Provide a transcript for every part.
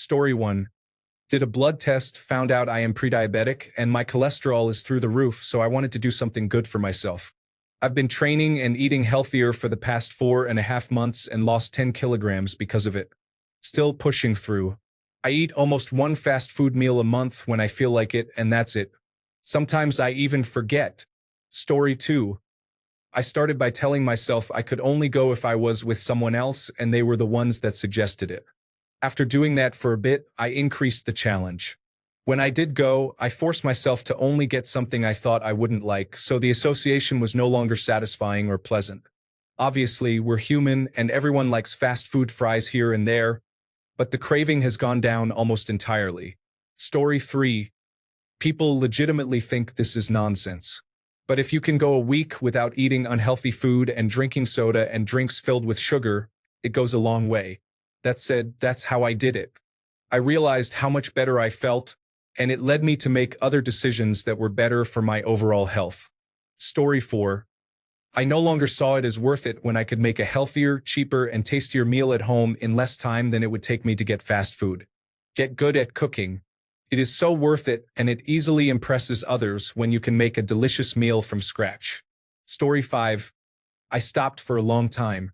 Story 1. Did a blood test, found out I am pre-diabetic, and my cholesterol is through the roof, so I wanted to do something good for myself. I've been training and eating healthier for the past 4.5 months and lost 10 kilograms because of it. Still pushing through. I eat almost one fast food meal a month when I feel like it, and that's it. Sometimes I even forget. Story 2. I started by telling myself I could only go if I was with someone else, and they were the ones that suggested it. After doing that for a bit, I increased the challenge. When I did go, I forced myself to only get something I thought I wouldn't like, so the association was no longer satisfying or pleasant. Obviously, we're human, and everyone likes fast food fries here and there, but the craving has gone down almost entirely. Story 3. People legitimately think this is nonsense. But if you can go a week without eating unhealthy food and drinking soda and drinks filled with sugar, it goes a long way. That said, that's how I did it. I realized how much better I felt, and it led me to make other decisions that were better for my overall health. Story 4. I no longer saw it as worth it when I could make a healthier, cheaper, and tastier meal at home in less time than it would take me to get fast food. Get good at cooking. It is so worth it, and it easily impresses others when you can make a delicious meal from scratch. Story 5. I stopped for a long time.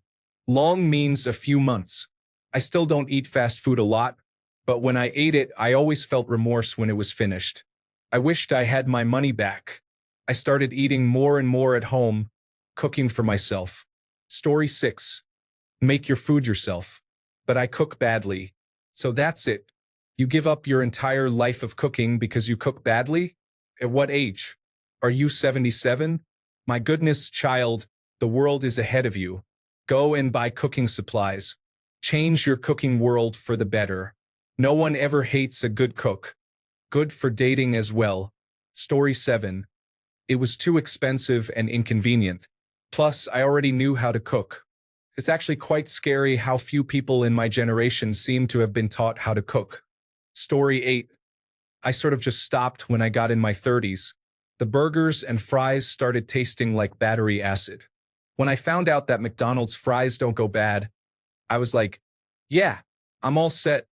Long means a few months. I still don't eat fast food a lot, but when I ate it, I always felt remorse when it was finished. I wished I had my money back. I started eating more and more at home, cooking for myself. Story 6. Make your food yourself. But I cook badly. So that's it. You give up your entire life of cooking because you cook badly? At what age? Are you 77? My goodness, child, the world is ahead of you. Go and buy cooking supplies. Change your cooking world for the better. No one ever hates a good cook. Good for dating as well. Story 7. It was too expensive and inconvenient. Plus, I already knew how to cook. It's actually quite scary how few people in my generation seem to have been taught how to cook. Story 8. I sort of just stopped when I got in my 30s. The burgers and fries started tasting like battery acid. When I found out that McDonald's fries don't go bad, I was like, yeah, I'm all set,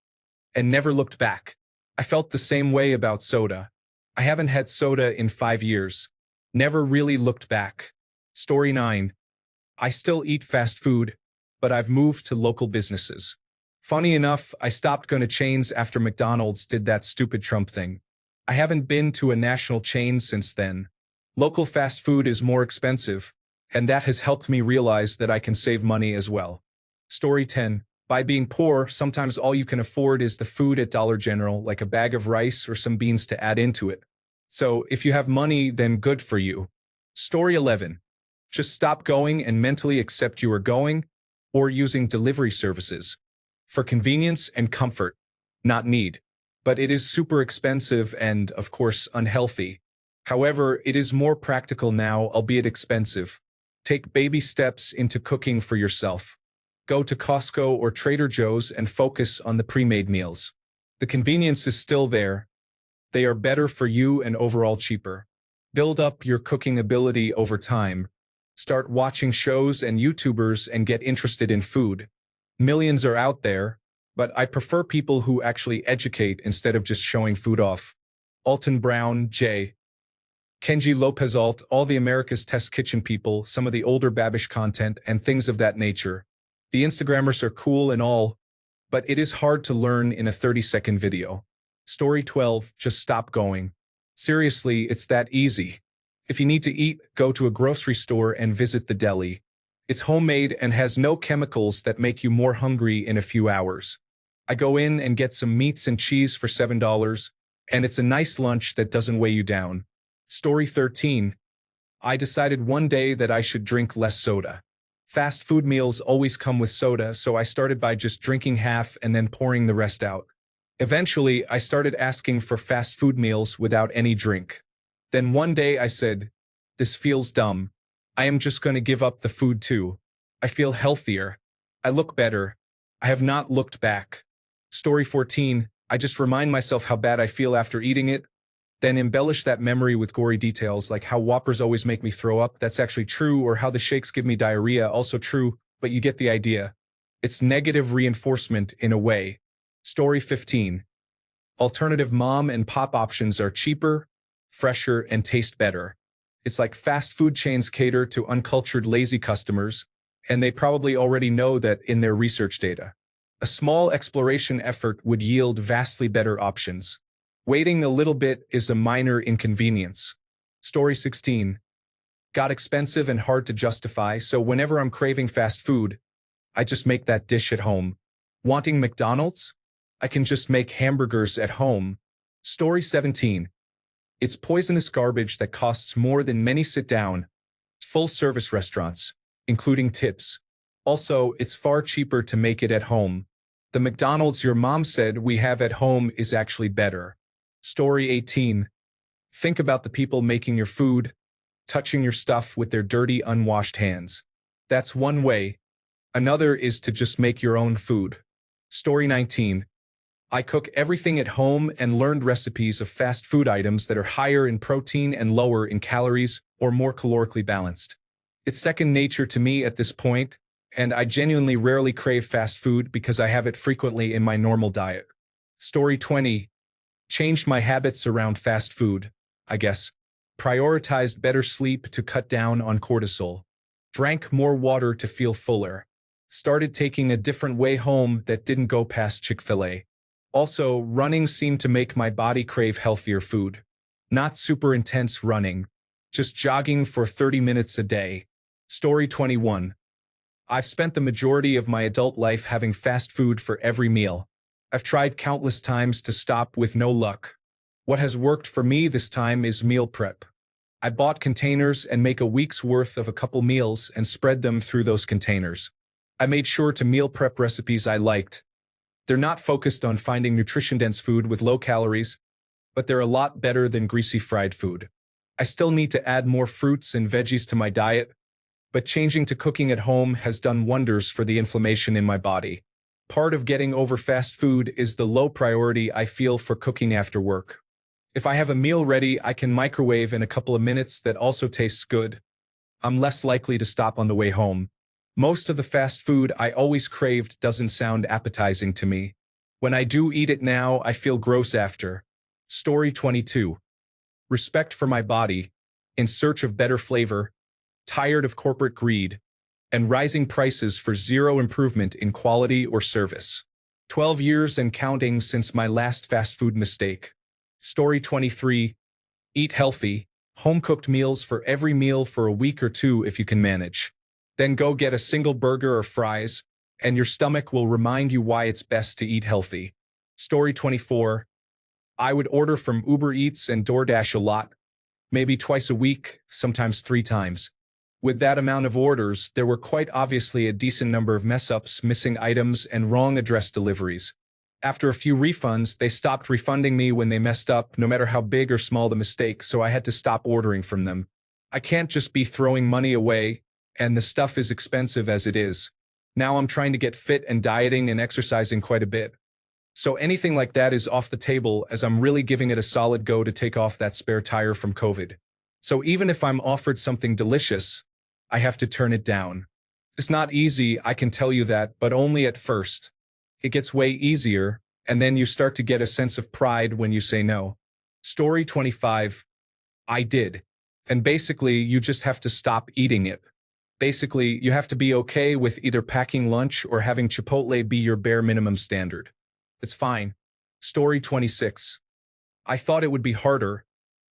and never looked back. I felt the same way about soda. I haven't had soda in 5 years. Never really looked back. Story 9. I still eat fast food, but I've moved to local businesses. Funny enough, I stopped going to chains after McDonald's did that stupid Trump thing. I haven't been to a national chain since then. Local fast food is more expensive, and that has helped me realize that I can save money as well. Story 10. By being poor, sometimes all you can afford is the food at Dollar General, like a bag of rice or some beans to add into it. So if you have money, then good for you. Story 11. Just stop going and mentally accept you are going, or using delivery services. For convenience and comfort, not need. But it is super expensive and, of course, unhealthy. However, it is more practical now, albeit expensive. Take baby steps into cooking for yourself. Go to Costco or Trader Joe's and focus on the pre-made meals. The convenience is still there. They are better for you and overall cheaper. Build up your cooking ability over time. Start watching shows and YouTubers and get interested in food. Millions are out there, but I prefer people who actually educate instead of just showing food off. Alton Brown, J. Kenji Lopez Alt, all the America's Test Kitchen people, some of the older Babish content, and things of that nature. The Instagrammers are cool and all, but it is hard to learn in a 30-second video. Story 12, just stop going. Seriously, it's that easy. If you need to eat, go to a grocery store and visit the deli. It's homemade and has no chemicals that make you more hungry in a few hours. I go in and get some meats and cheese for $7, and it's a nice lunch that doesn't weigh you down. Story 13. I decided one day that I should drink less soda. Fast food meals always come with soda, so I started by just drinking half and then pouring the rest out. Eventually, I started asking for fast food meals without any drink. Then one day I said, this feels dumb. I am just going to give up the food too. I feel healthier. I look better. I have not looked back. Story 14. I just remind myself how bad I feel after eating it, then embellish that memory with gory details like how Whoppers always make me throw up, that's actually true, or how the shakes give me diarrhea, also true, but you get the idea. It's negative reinforcement in a way. Story 15. Alternative mom and pop options are cheaper, fresher, and taste better. It's like fast food chains cater to uncultured, lazy customers, and they probably already know that in their research data. A small exploration effort would yield vastly better options. Waiting a little bit is a minor inconvenience. Story 16. Got expensive and hard to justify, so whenever I'm craving fast food, I just make that dish at home. Wanting McDonald's? I can just make hamburgers at home. Story 17. It's poisonous garbage that costs more than many sit-down, full-service restaurants, including tips. Also, it's far cheaper to make it at home. The McDonald's your mom said we have at home is actually better. Story 18. Think about the people making your food, touching your stuff with their dirty, unwashed hands. That's one way. Another is to just make your own food. Story 19. I cook everything at home and learned recipes of fast food items that are higher in protein and lower in calories or more calorically balanced. It's second nature to me at this point, and I genuinely rarely crave fast food because I have it frequently in my normal diet. Story 20. Changed my habits around fast food, I guess. Prioritized better sleep to cut down on cortisol. Drank more water to feel fuller. Started taking a different way home that didn't go past Chick-fil-A. Also, running seemed to make my body crave healthier food. Not super intense running, just jogging for 30 minutes a day. Story 21. I've spent the majority of my adult life having fast food for every meal. I've tried countless times to stop with no luck. What has worked for me this time is meal prep. I bought containers and make a week's worth of a couple meals and spread them through those containers. I made sure to meal prep recipes I liked. They're not focused on finding nutrition-dense food with low calories, but they're a lot better than greasy fried food. I still need to add more fruits and veggies to my diet, but changing to cooking at home has done wonders for the inflammation in my body. Part of getting over fast food is the low priority I feel for cooking after work. If I have a meal ready I can microwave in a couple of minutes that also tastes good, I'm less likely to stop on the way home. Most of the fast food I always craved doesn't sound appetizing to me. When I do eat it now, I feel gross after. Story 22. Respect for my body, in search of better flavor, tired of corporate greed, and rising prices for zero improvement in quality or service. 12 years and counting since my last fast food mistake. Story 23. Eat healthy, home-cooked meals for every meal for a week or two if you can manage. Then go get a single burger or fries, and your stomach will remind you why it's best to eat healthy. Story 24. I would order from Uber Eats and DoorDash a lot, maybe twice a week, sometimes 3 times. With that amount of orders, there were quite obviously a decent number of mess-ups, missing items, and wrong address deliveries. After a few refunds, they stopped refunding me when they messed up, no matter how big or small the mistake, so I had to stop ordering from them. I can't just be throwing money away, and the stuff is expensive as it is. Now I'm trying to get fit and dieting and exercising quite a bit. So anything like that is off the table as I'm really giving it a solid go to take off that spare tire from COVID. So even if I'm offered something delicious, I have to turn it down. It's not easy, I can tell you that, but only at first. It gets way easier, and then you start to get a sense of pride when you say no. Story 25. I did. And basically, you just have to stop eating it. Basically, you have to be okay with either packing lunch or having Chipotle be your bare minimum standard. It's fine. Story 26. I thought it would be harder,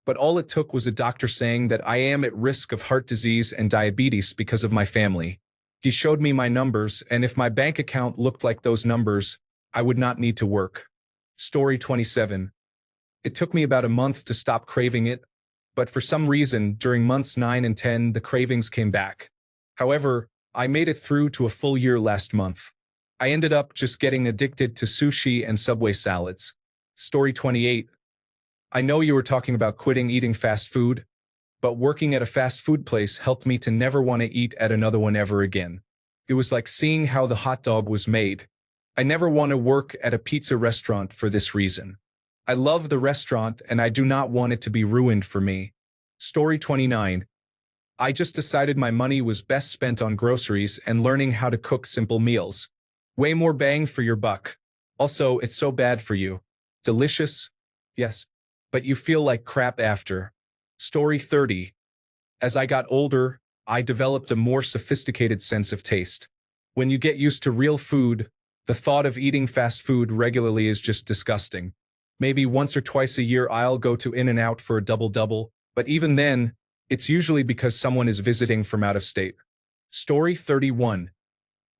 but all it took was a doctor saying that I am at risk of heart disease and diabetes because of my family. He showed me my numbers, and if my bank account looked like those numbers, I would not need to work. Story 27. It took me about a month to stop craving it, but for some reason, during months 9 and 10, the cravings came back. However, I made it through to a full year last month. I ended up just getting addicted to sushi and Subway salads. Story 28. I know you were talking about quitting eating fast food, but working at a fast food place helped me to never want to eat at another one ever again. It was like seeing how the hot dog was made. I never want to work at a pizza restaurant for this reason. I love the restaurant and I do not want it to be ruined for me. Story 29. I just decided my money was best spent on groceries and learning how to cook simple meals. Way more bang for your buck. Also, it's so bad for you. Delicious? Yes. But you feel like crap after. Story 30. As I got older, I developed a more sophisticated sense of taste. When you get used to real food, the thought of eating fast food regularly is just disgusting. Maybe once or twice a year I'll go to In-N-Out for a double-double, but even then, it's usually because someone is visiting from out of state. Story 31.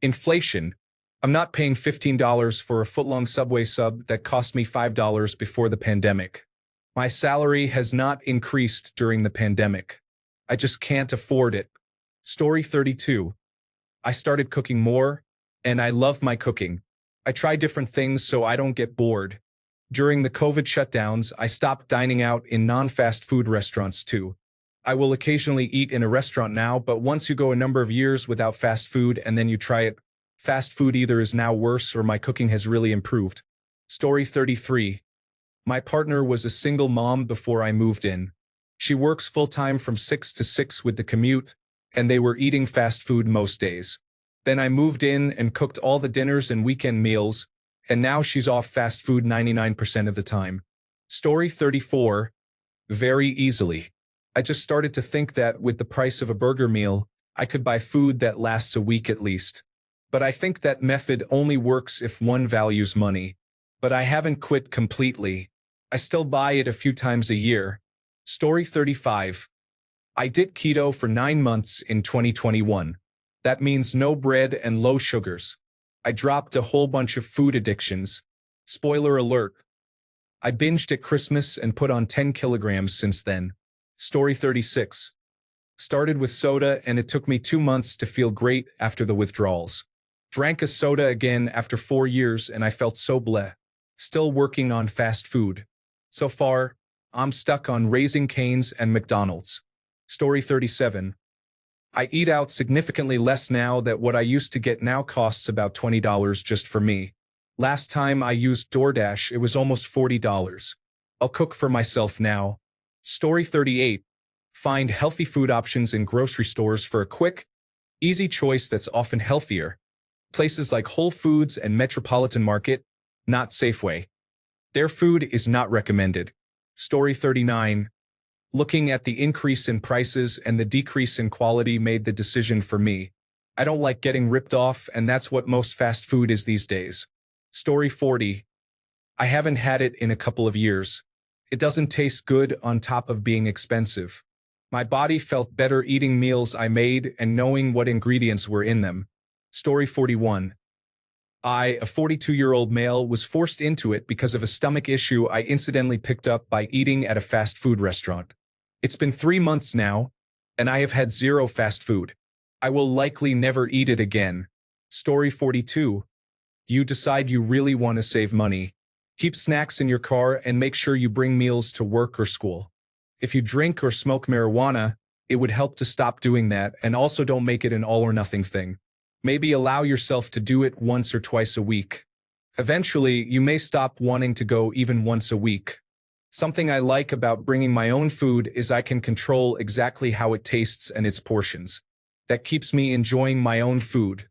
Inflation. I'm not paying $15 for a foot-long Subway sub that cost me $5 before the pandemic. My salary has not increased during the pandemic. I just can't afford it. Story 32. I started cooking more, and I love my cooking. I try different things so I don't get bored. During the COVID shutdowns, I stopped dining out in non-fast food restaurants too. I will occasionally eat in a restaurant now, but once you go a number of years without fast food and then you try it, fast food either is now worse or my cooking has really improved. Story 33. My partner was a single mom before I moved in. She works full-time from 6 to 6 with the commute, and they were eating fast food most days. Then I moved in and cooked all the dinners and weekend meals, and now she's off fast food 99% of the time. Story 34. Very easily. I just started to think that with the price of a burger meal, I could buy food that lasts a week at least. But I think that method only works if one values money. But I haven't quit completely. I still buy it a few times a year. Story 35. I did keto for 9 months in 2021. That means no bread and low sugars. I dropped a whole bunch of food addictions. Spoiler alert. I binged at Christmas and put on 10 kilograms since then. Story 36. Started with soda and it took me 2 months to feel great after the withdrawals. Drank a soda again after 4 years and I felt so bleh. Still working on fast food. So far, I'm stuck on Raising Cane's and McDonald's. Story 37. I eat out significantly less now that what I used to get now costs about $20 just for me. Last time I used DoorDash, it was almost $40. I'll cook for myself now. Story 38. Find healthy food options in grocery stores for a quick, easy choice that's often healthier. Places like Whole Foods and Metropolitan Market, not Safeway. Their food is not recommended. Story 39. Looking at the increase in prices and the decrease in quality made the decision for me. I don't like getting ripped off, and that's what most fast food is these days. Story 40. I haven't had it in a couple of years. It doesn't taste good on top of being expensive. My body felt better eating meals I made and knowing what ingredients were in them. Story 41. I, a 42-year-old male, was forced into it because of a stomach issue I incidentally picked up by eating at a fast food restaurant. It's been 3 months now, and I have had 0 fast food. I will likely never eat it again. Story 42. You decide you really want to save money. Keep snacks in your car and make sure you bring meals to work or school. If you drink or smoke marijuana, it would help to stop doing that, and also don't make it an all-or-nothing thing. Maybe allow yourself to do it once or twice a week. Eventually, you may stop wanting to go even once a week. Something I like about bringing my own food is I can control exactly how it tastes and its portions. That keeps me enjoying my own food.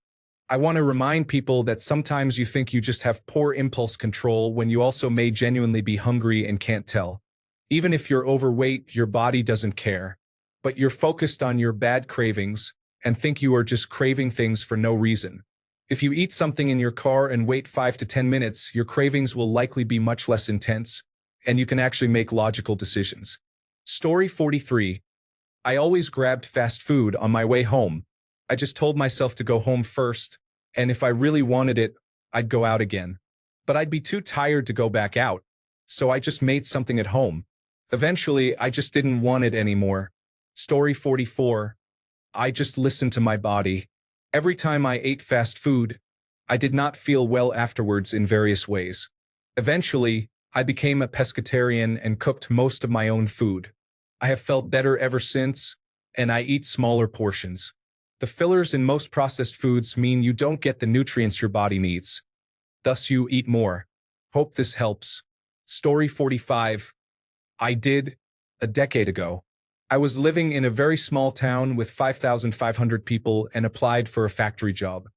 I want to remind people that sometimes you think you just have poor impulse control when you also may genuinely be hungry and can't tell. Even if you're overweight, your body doesn't care. But you're focused on your bad cravings and think you are just craving things for no reason. If you eat something in your car and wait 5 to 10 minutes, your cravings will likely be much less intense, and you can actually make logical decisions. Story 43. I always grabbed fast food on my way home. I just told myself to go home first, and if I really wanted it, I'd go out again. But I'd be too tired to go back out, so I just made something at home. Eventually, I just didn't want it anymore. Story 44. I just listened to my body. Every time I ate fast food, I did not feel well afterwards in various ways. Eventually, I became a pescatarian and cooked most of my own food. I have felt better ever since, and I eat smaller portions. The fillers in most processed foods mean you don't get the nutrients your body needs. Thus you eat more. Hope this helps. Story 45. I did, a decade ago. I was living in a very small town with 5,500 people and applied for a factory job.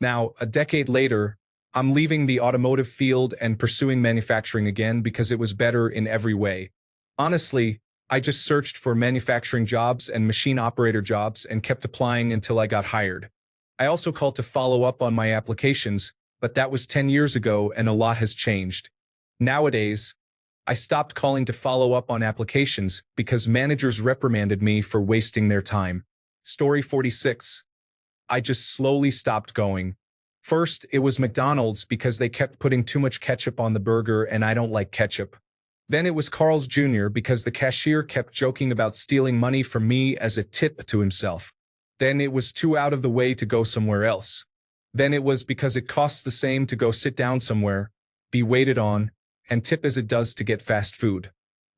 Now, a decade later, I'm leaving the automotive field and pursuing manufacturing again because it was better in every way. Honestly, I just searched for manufacturing jobs and machine operator jobs and kept applying until I got hired. I also called to follow up on my applications, but that was 10 years ago and a lot has changed. Nowadays, I stopped calling to follow up on applications because managers reprimanded me for wasting their time. Story 46. I just slowly stopped going. First, it was McDonald's because they kept putting too much ketchup on the burger and I don't like ketchup. Then it was Carl's Jr. because the cashier kept joking about stealing money from me as a tip to himself. Then it was too out of the way to go somewhere else. Then it was because it costs the same to go sit down somewhere, be waited on, and tip as it does to get fast food.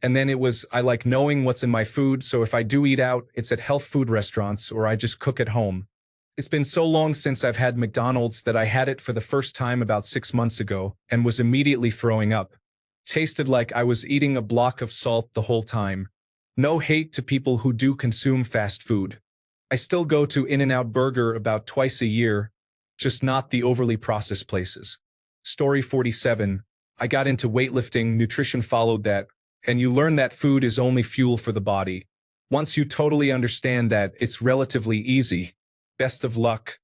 And then it was I like knowing what's in my food, so if I do eat out, it's at health food restaurants or I just cook at home. It's been so long since I've had McDonald's that I had it for the first time about 6 months ago and was immediately throwing up. Tasted like I was eating a block of salt the whole time. No hate to people who do consume fast food. I still go to In-N-Out Burger about twice a year, just not the overly processed places. Story 47. I got into weightlifting, nutrition followed that, and you learn that food is only fuel for the body. Once you totally understand that, it's relatively easy. Best of luck.